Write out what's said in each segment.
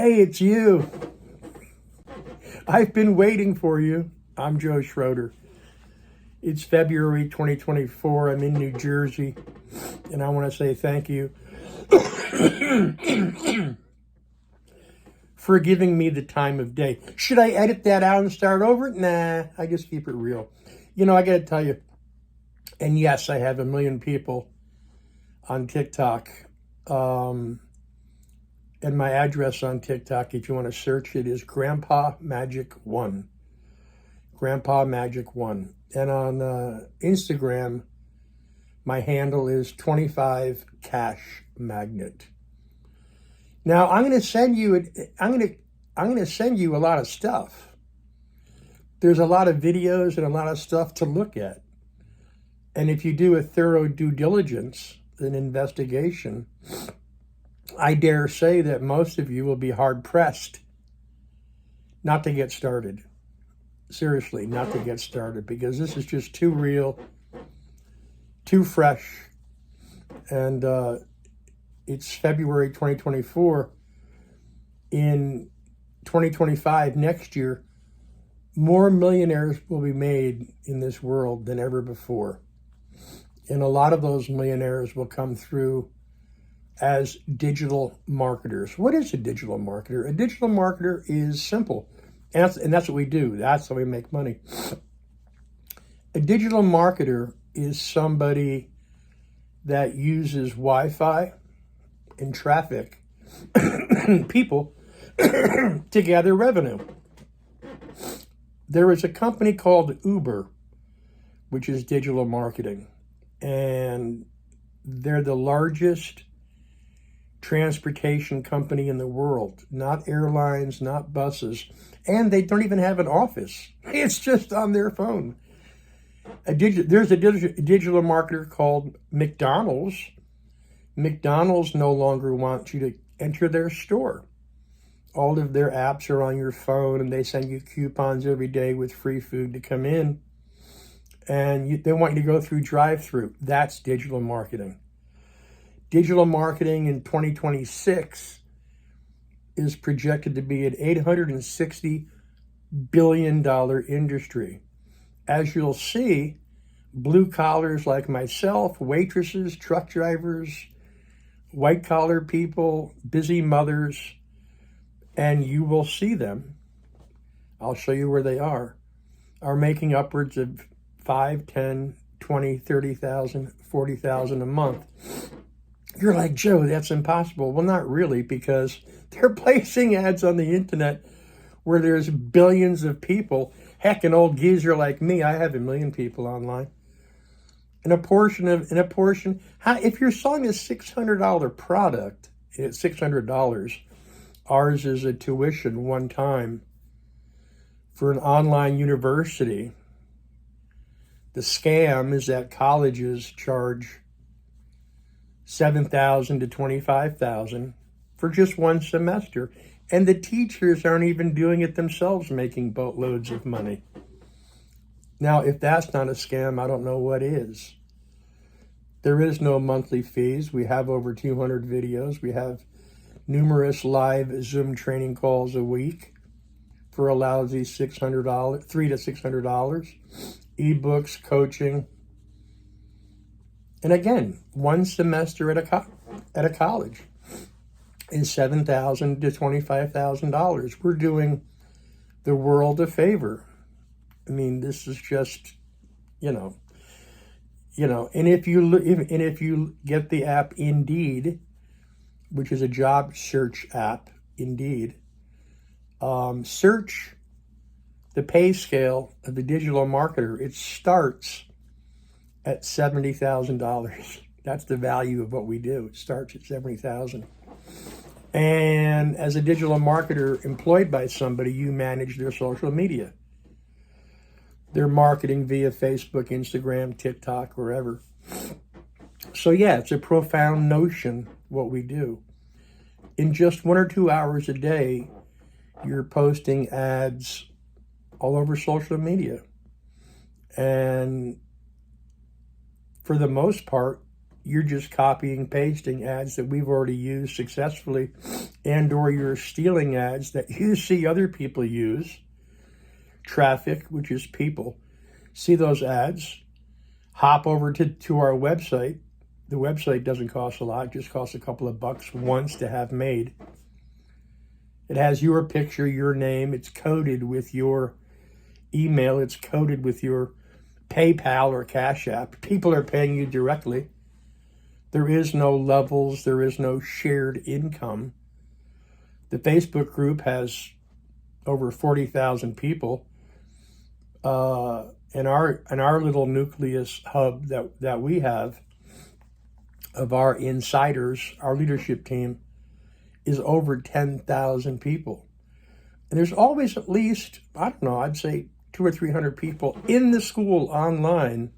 Hey, it's you. I've been waiting for you. I'm Joe Schroeder. It's February 2024. I'm in New Jersey, and I want to say thank you for giving me the time of day. Should I edit that out and start over? Nah, I just keep it real. I got to tell you, and yes, I have 1 million people on TikTok. And my address on TikTok, if you want to search it, is Grandpa Magic 1. Grandpa Magic 1. And on Instagram, my handle is 25 Cash Magnet. Now I'm going to send you a lot of stuff. There's a lot of videos and a lot of stuff to look at. And if you do a thorough due diligence, an investigation, I dare say that most of you will be hard-pressed not to get started. Seriously, not to get started, because this is just too real, too fresh, and it's February 2024. In 2025, next year, more millionaires will be made in this world than ever before. And a lot of those millionaires will come through as digital marketers. What is a digital marketer? A digital marketer is simple. And that's what we do. That's how we make money. A digital marketer is somebody that uses Wi-Fi and traffic, people, to gather revenue. There is a company called Uber, which is digital marketing. And they're the largest transportation company in the world, not airlines, not buses, and they don't even have an office. It's just on their phone. There's a digital marketer called McDonald's. McDonald's no longer wants you to enter their store. All of their apps are on your phone, and they send you coupons every day with free food to come in, and they want you to go through drive-through. That's digital marketing. Digital marketing in 2026 is projected to be an $860 billion industry. As you'll see, blue collars like myself, waitresses, truck drivers, white collar people, busy mothers, and you will see them, I'll show you where they are making upwards of 5, 10, 20, 30,000, 40,000 a month. You're like, Joe, that's impossible. Well, not really, because they're placing ads on the internet where there's billions of people. Heck, an old geezer like me, I have 1 million people online. If you're selling a $600 product, it's $600. Ours is a tuition one time for an online university. The scam is that colleges charge $7,000 to $25,000 for just one semester. And the teachers aren't even doing it themselves, making boatloads of money. Now, if that's not a scam, I don't know what is. There is no monthly fees. We have over 200 videos. We have numerous live Zoom training calls a week for a lousy $600, $300 to $600. Ebooks, coaching. And again, one semester at a college is $7,000 to $25,000. We're doing the world a favor. I mean, this is just, and if you get the app Indeed, which is a job search app, Indeed, search the pay scale of the digital marketer. It starts at $70,000. That's the value of what we do. It starts at $70,000. And as a digital marketer employed by somebody, you manage their social media. They're marketing via Facebook, Instagram, TikTok, wherever. So yeah, it's a profound notion what we do. In just 1 or 2 hours a day, you're posting ads all over social media. And for the most part, you're just copying, pasting ads that we've already used successfully, and or you're stealing ads that you see other people use. Traffic, which is people, see those ads, hop over to our website. The website doesn't cost a lot, it just costs a couple of bucks once to have made. It has your picture, your name, it's coded with your email, it's coded with your PayPal or Cash App. People are paying you directly. There is no levels, there is no shared income. The Facebook group has over 40,000 people. In our little nucleus hub that we have of our insiders, our leadership team is over 10,000 people. And there's always at least, I don't know, I'd say 200 or 300 people in the school online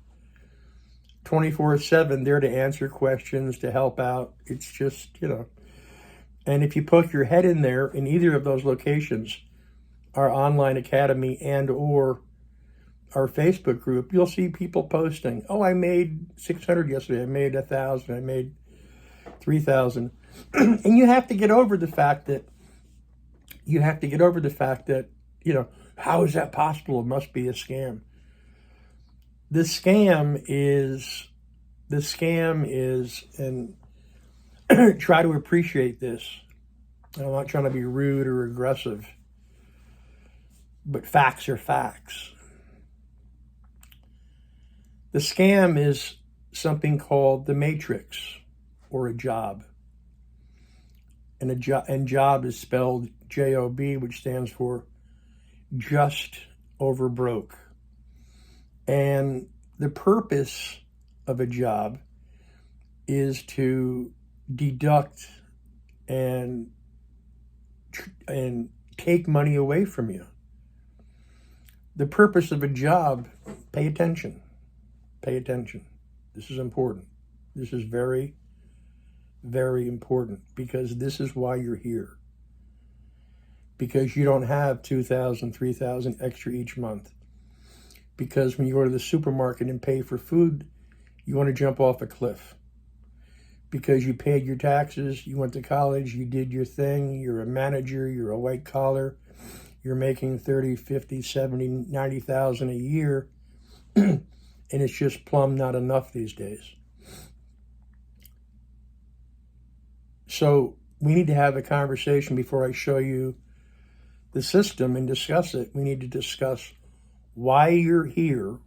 24/7 there to answer questions, to help out. It's just, and if you poke your head in there in either of those locations, our online academy and or our Facebook group, you'll see people posting, oh, I made 600 yesterday, I made 1,000, I made 3,000. And you have to get over the fact that, how is that possible? It must be a scam. The scam is, and try to appreciate this. I'm not trying to be rude or aggressive, but facts are facts. The scam is something called the matrix, or a job. And job is spelled J-O-B, which stands for just over broke. And the purpose of a job is to deduct and take money away from you. The purpose of a job, pay attention. Pay attention. This is important. This is very, very important, because this is why you're here. Because you don't have 2,000, 3,000 extra each month. Because when you go to the supermarket and pay for food, you want to jump off a cliff. Because you paid your taxes, you went to college, you did your thing, you're a manager, you're a white collar, you're making 30, 50, 70, 90,000 a year, and it's just plumb not enough these days. So we need to have a conversation before I show you the system and discuss it. We need to discuss why you're here,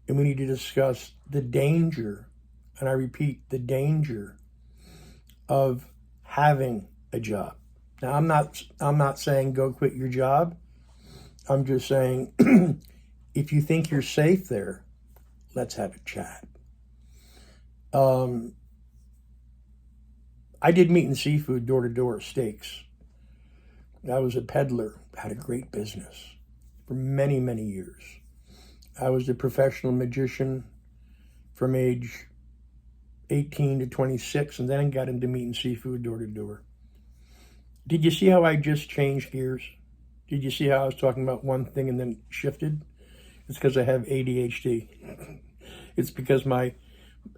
and we need to discuss the danger, and I repeat, the danger of having a job. Now, I'm not saying go quit your job. I'm just saying if you think you're safe there, let's have a chat. I did meat and seafood, door-to-door steaks. I was a peddler, had a great business for many, many years. I was a professional magician from age 18 to 26, and then got into meat and seafood, door-to-door. Did you see how I just changed gears? Did you see how I was talking about one thing and then shifted? It's because I have ADHD. It's because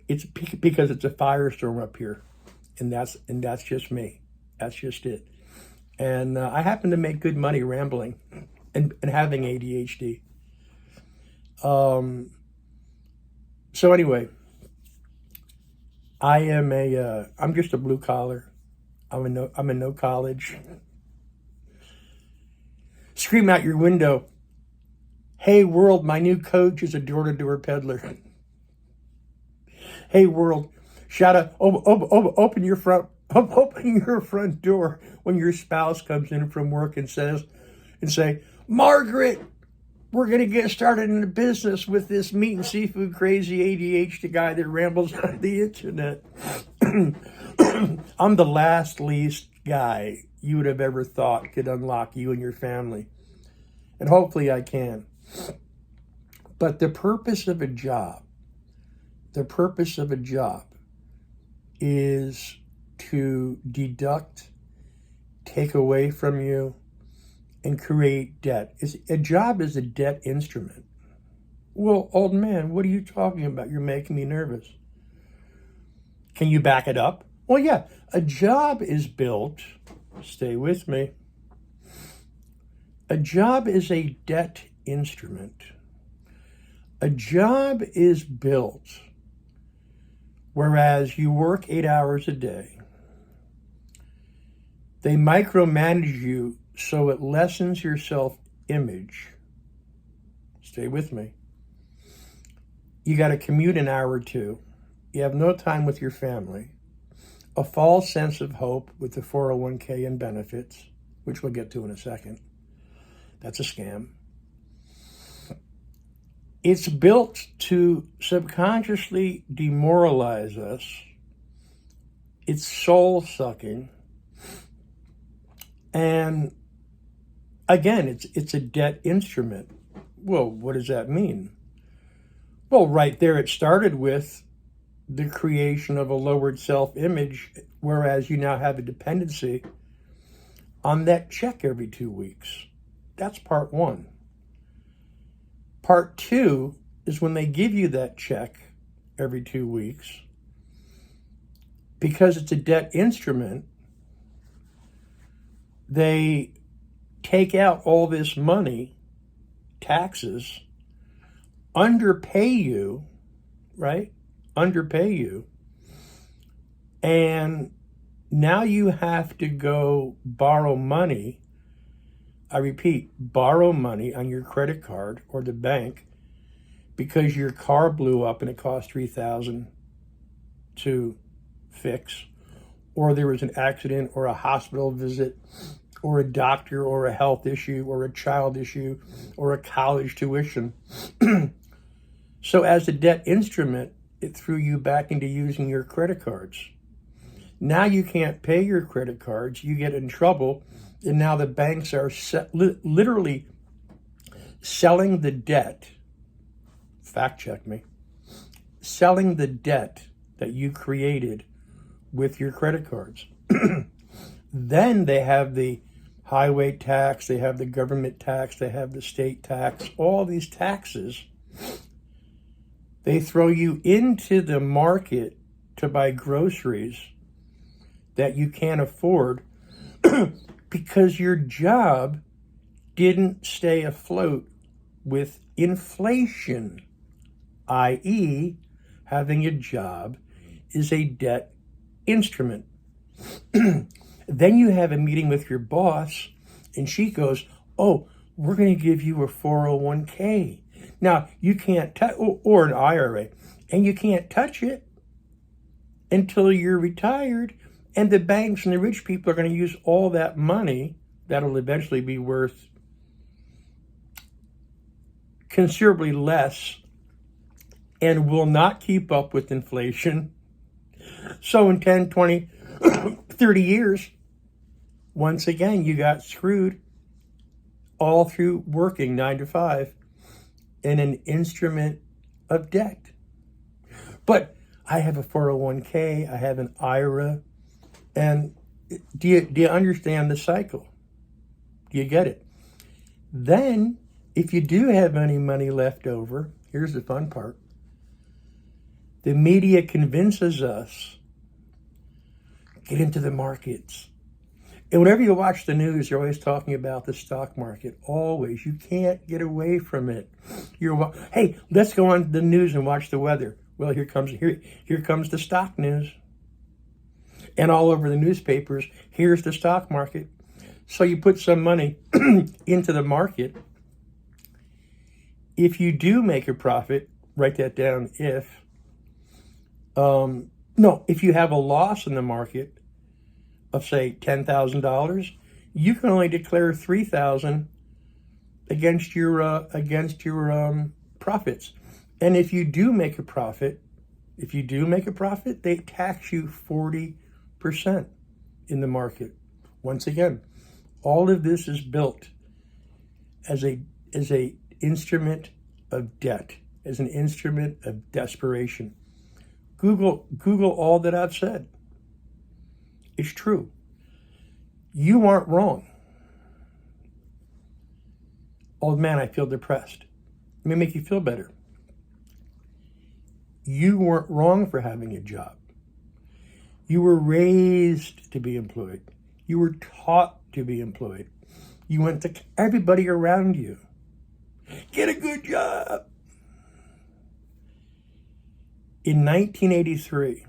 it's a firestorm up here. And that's just me. That's just it. And I happen to make good money rambling and having ADHD. So anyway, I'm just a blue collar. I'm a no college. Scream out your window, hey world, my new coach is a door-to-door peddler. Hey world, shout out, open your front door when your spouse comes in from work and say, Margaret, we're going to get started in the business with this meat and seafood crazy ADHD guy that rambles on the internet. I'm the least guy you would have ever thought could unlock you and your family. And hopefully I can. But the purpose of a job is to deduct, take away from you, and create debt. A job is a debt instrument. Well, old man, what are you talking about? You're making me nervous. Can you back it up? Well, yeah, a job is built, stay with me. A job is a debt instrument. A job is built, whereas you work 8 hours a day. They micromanage you so it lessens your self-image. Stay with me. You got to commute an hour or two. You have no time with your family. A false sense of hope with the 401k and benefits, which we'll get to in a second. That's a scam. It's built to subconsciously demoralize us. It's soul-sucking. And again, it's a debt instrument. Well, what does that mean? Well, right there it started with the creation of a lowered self-image, whereas you now have a dependency on that check every 2 weeks. That's part one. Part two is when they give you that check every 2 weeks, because it's a debt instrument, they take out all this money, taxes, underpay you, right? Underpay you. And now you have to go borrow money. I repeat, borrow money on your credit card or the bank because your car blew up and it cost $3,000 to fix, or there was an accident or a hospital visit or a doctor or a health issue or a child issue or a college tuition. So as a debt instrument, it threw you back into using your credit cards. Now you can't pay your credit cards, you get in trouble, and now the banks are literally selling the debt, fact check me, selling the debt that you created with your credit cards. Then they have the highway tax, they have the government tax, they have the state tax, all these taxes. They throw you into the market to buy groceries that you can't afford because your job didn't stay afloat with inflation, i.e., having a job is a debt instrument. Then you have a meeting with your boss, and she goes, oh, we're going to give you a 401k. Now, you can't touch, or an IRA, and you can't touch it until you're retired. And the banks and the rich people are going to use all that money that'll eventually be worth considerably less and will not keep up with inflation. So in 10, 20, 30 years, once again, you got screwed all through working 9 to 5 in an instrument of debt. But I have a 401k, I have an IRA, and do you understand the cycle? Do you get it? Then, if you do have any money left over, here's the fun part. The media convinces us, get into the markets. And whenever you watch the news, you're always talking about the stock market. Always. You can't get away from it. Hey, let's go on the news and watch the weather. Well, here comes the stock news. And all over the newspapers, here's the stock market. So you put some money into the market. If you do make a profit, write that down, if you have a loss in the market of, say, $10,000, you can only declare $3,000 against your profits. And if you do make a profit, they tax you 40% in the market. Once again, all of this is built as a instrument of debt, as an instrument of desperation. Google all that I've said. It's true. You aren't wrong. Old man, I feel depressed. Let me make you feel better. You weren't wrong for having a job. You were raised to be employed. You were taught to be employed. You went to everybody around you. Get a good job. In 1983,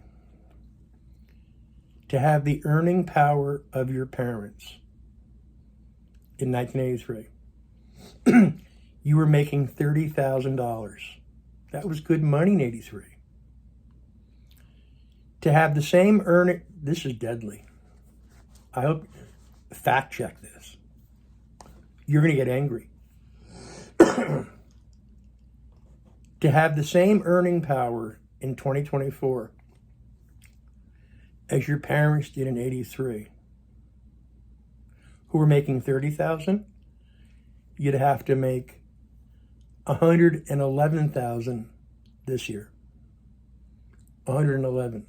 to have the earning power of your parents, in 1983, you were making $30,000. That was good money in 83. To have the same earning, this is deadly. I hope, fact check this. You're going to get angry. To have the same earning power in 2024 as your parents did in 83, who were making 30,000, you'd have to make 111,000 this year. 111.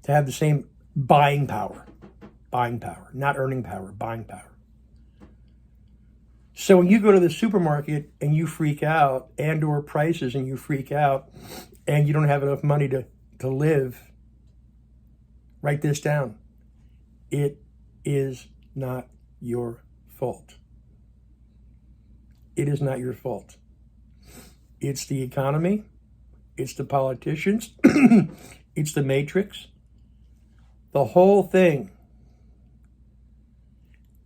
To have the same buying power, not earning power, buying power. So when you go to the supermarket and you freak out, and or prices and you freak out, and you don't have enough money to live, write this down. It is not your fault. It is not your fault. It's the economy. It's the politicians. It's the matrix. The whole thing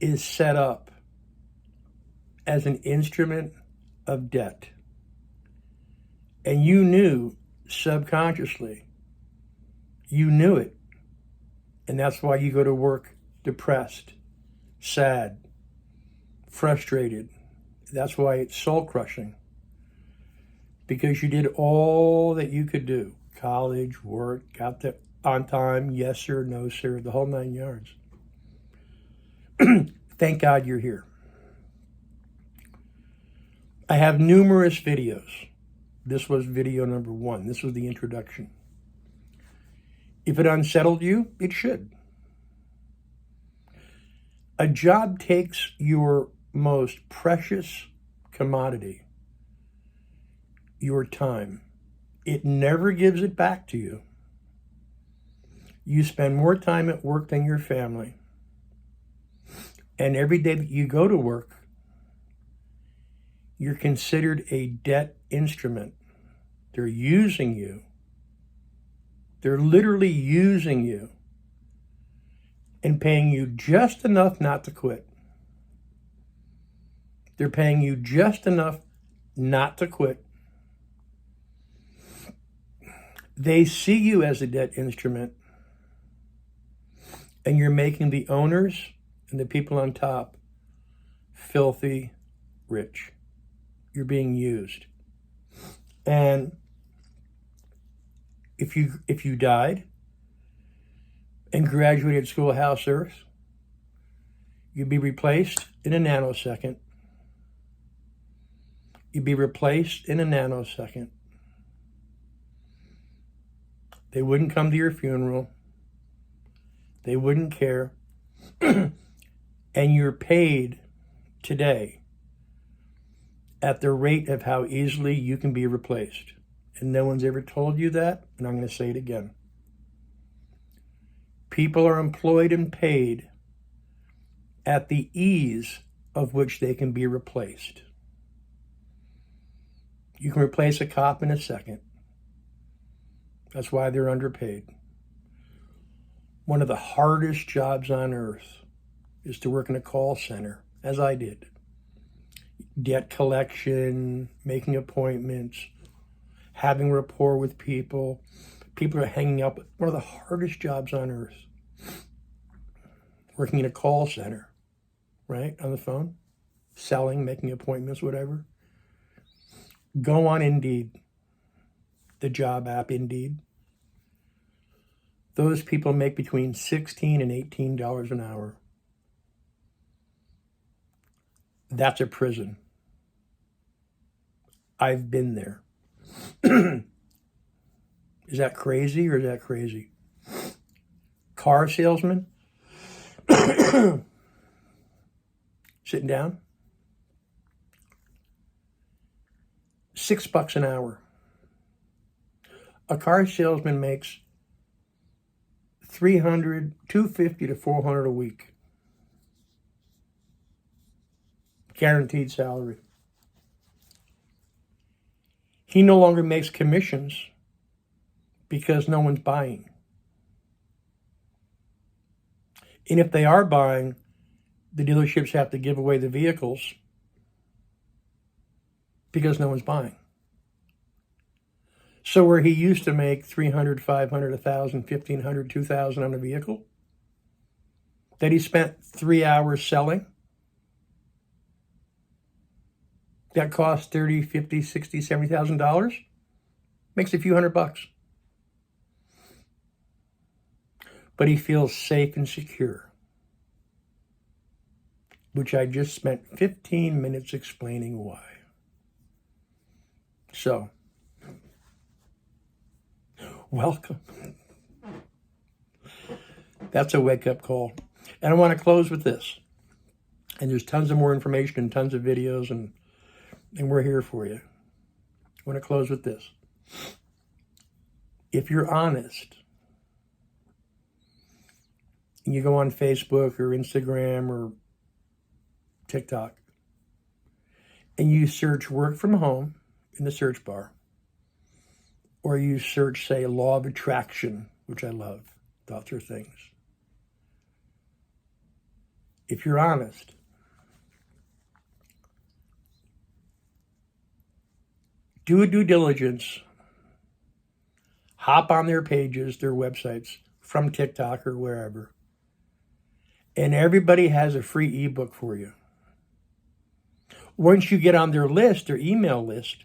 is set up as an instrument of debt. And you knew subconsciously, you knew it. And that's why you go to work depressed, sad, frustrated. That's why it's soul crushing. Because you did all that you could do. College, work, got there on time, yes sir, no sir, the whole 9 yards. Thank God you're here. I have numerous videos. This was video number 1. This was the introduction. If it unsettled you, it should. A job takes your most precious commodity, your time. It never gives it back to you. You spend more time at work than your family. And every day that you go to work, you're considered a debt instrument. They're using you. They're literally using you and paying you just enough not to quit. They're paying you just enough not to quit. They see you as a debt instrument, and you're making the owners and the people on top filthy rich. You're being used. And if you died and graduated Schoolhouse Earth, you'd be replaced in a nanosecond. You'd be replaced in a nanosecond. They wouldn't come to your funeral. They wouldn't care. And you're paid today at the rate of how easily you can be replaced. And no one's ever told you that, and I'm going to say it again. People are employed and paid at the ease of which they can be replaced. You can replace a cop in a second. That's why they're underpaid. One of the hardest jobs on earth is to work in a call center, as I did. Debt collection, making appointments, having rapport with people. People are hanging up. One of the hardest jobs on earth. Working in a call center, right? On the phone, selling, making appointments, whatever. Go on Indeed, the job app Indeed. Those people make between $16 and $18 an hour. That's a prison. I've been there. Is that crazy or is that crazy? Car salesman? Sitting down? $6 an hour. A car salesman makes $300, $250 to $400 a week. Guaranteed salary. He no longer makes commissions because no one's buying. And if they are buying, the dealerships have to give away the vehicles because no one's buying. So where he used to make $300, $500, $1,000, $1,500, $2,000 on a vehicle that he spent 3 hours selling, that cost $30,000, $50,000, $60,000, $70,000, makes a few $100. But he feels safe and secure, which I just spent 15 minutes explaining why. So, welcome. That's a wake-up call. And I want to close with this. And there's tons of more information and tons of videos, and we're here for you. I want to close with this. If you're honest, and you go on Facebook or Instagram or TikTok, and you search work from home in the search bar, or you search, say, law of attraction, which I love, thoughts are things. If you're honest, do a due diligence, hop on their pages, their websites, from TikTok or wherever, and everybody has a free ebook for you. Once you get on their list, their email list,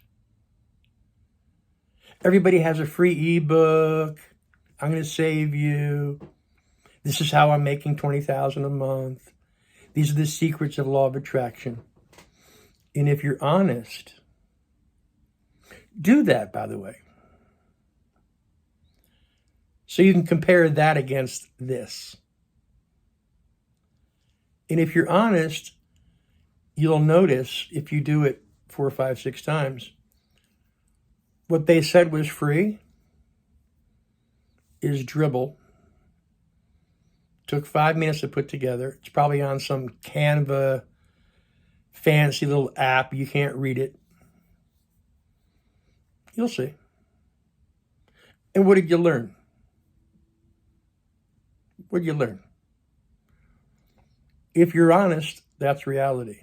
everybody has a free ebook. I'm going to save you. This is how I'm making $20,000 a month. These are the secrets of law of attraction. And if you're honest, do that, by the way. So you can compare that against this. And if you're honest, you'll notice, if you do it 4, 5, 6 times, what they said was free is dribble. Took 5 minutes to put together. It's probably on some Canva fancy little app. You can't read it. You'll see. And what did you learn? What did you learn? If you're honest, that's reality.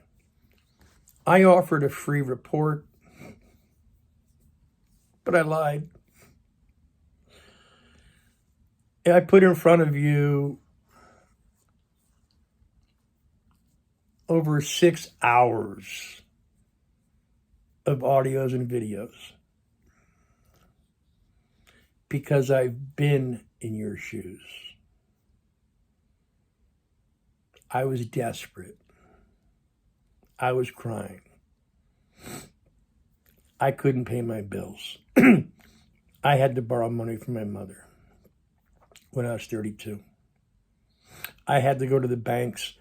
I offered a free report, but I lied. And I put in front of you over 6 hours of audios and videos because I've been in your shoes. I was desperate. I was crying. I couldn't pay my bills. I had to borrow money from my mother when I was 32. I had to go to the banks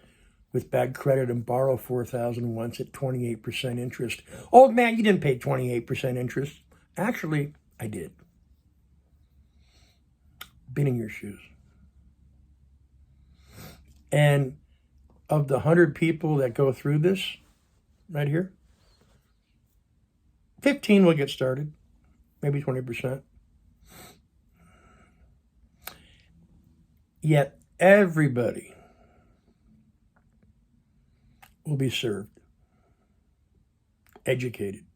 with bad credit and borrow $4,000 once at 28% interest. Old man, you didn't pay 28% interest. Actually, I did. Been in your shoes. And of the 100 people that go through this right here, 15 will get started, maybe 20%. Yet everybody will be served, educated,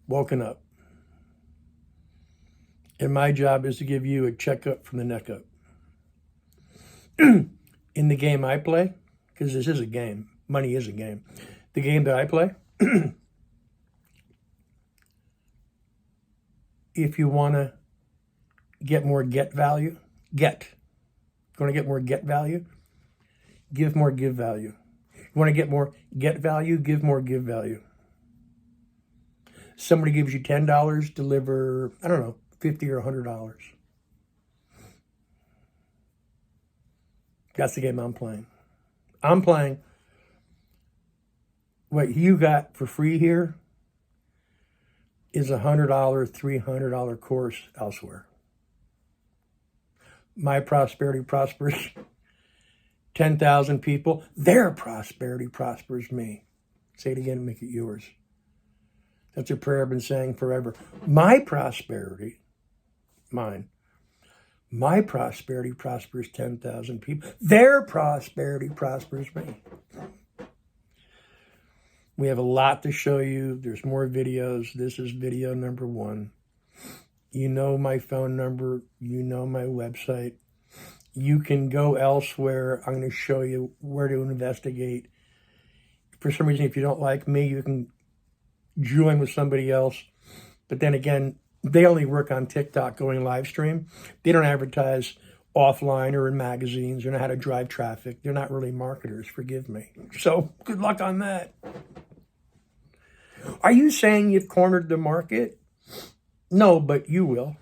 woken up. And my job is to give you a checkup from the neck up. In the game I play, because this is a game, money is a game. The game that I play, if you want to get more get value, want to get more get value, give more give value. You want to get more get value, give more give value. Somebody gives you $10, deliver, I don't know, $50 or $100. That's the game I'm playing. I'm playing what you got for free here is a $100, $300 course elsewhere. My prosperity prospers 10,000 people. Their prosperity prospers me. Say it again, make it yours. That's a prayer I've been saying forever. My prosperity, mine. My prosperity prospers 10,000 people. Their prosperity prospers me. We have a lot to show you. There's more videos. This is video number 1. You know my phone number. You know my website. You can go elsewhere. I'm going to show you where to investigate. For some reason, if you don't like me, you can join with somebody else. But then again, they only work on TikTok going live stream. They don't advertise offline or in magazines. They know how to drive traffic. They're not really marketers, forgive me. So good luck on that. Are you saying you've cornered the market? No, but you will.